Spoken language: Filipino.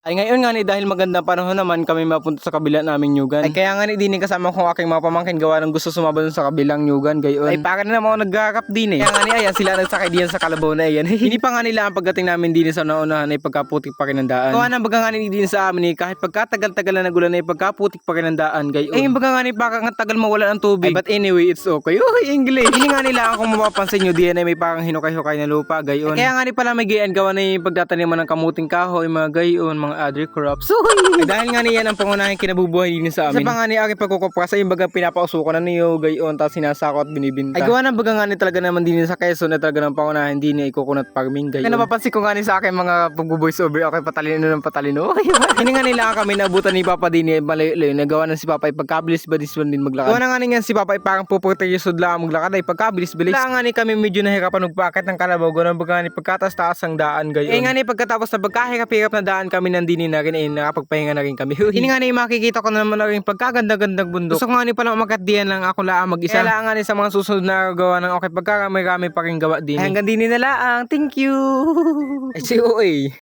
Ay ngayon nga ni dahil magandang panahon naman kami mapunta sa kabila naming nyugan. Ay kaya nga ni din kasama ko aking mga pamangkin gawa ng gusto sumabay sa kabilang nyugan gayon. Ay para na naman ako nagkakap din Kaya nga ni ayan sila nagsakay diyan sa kalabaw na ayan. Hindi pa nga nila ang pagdating namin din sa naunahan ay pagkaputik pa rin ang daan. Gawa ng baga nga ni din sa amin kahit pagkatagal-tagal na nagulan ay pagkaputik pa rin ang daan gayon. Ay yung baga nga ni parang tagal mawala ng tubig. Ay, but anyway it's okay. Uy English. Hindi nga nila kung mapapansin nyo diyan ay may parang hinukay-hukay na lupa gayon. Ay, kaya nga ni pala may gayan gawa na yung pagtataniman ng kamuting kahoy mga gayon mga other crops. Ay, dahil nga niyan ang pangunahing kinabubuhay din sa amin. Sa pa nga ni aking pagkukupras ay yung baga pinapausukan na niyo gayon tapos sinasako at binibinta. Ay gawa ng baga nga ni talaga naman din sa Quezon na talaga ng pangunahin din ay coconut farming gayon. Kaya napapansin ko nga ni sa akin mga pag-voice over okay patalino ng patalino. Hindi nga nila kami nabutan ni Papa din ay malayo-layo na gawa ng si Papa ay pagkabilis ba din maglakad. Gawa na nga niyan si Papa ay parang puputiriyosod lang maglakad ay pagkabilis-bilis. Kaya nga ni kami medyo nahirapan magpakit ng kalabaw gawa ng baga nga ni pagkatas-taas ang daan gayon. Ay nga ni pagkatapos na pagkahirap-hirap na daan kami nandini na rin ay nakapagpahinga na rin kami. Hindi nga ni makikita ko naman na rin pagkaganda-gandang bundok. Gusto ko nga ni palang umakyat diyan lang ako lang mag-isa. Kaya lang nga ni sa mga susunod na gawa ng okay pagkarami-rami pa rin gawa din. Ay, hanggang din na lang. Thank you. Ay si OA.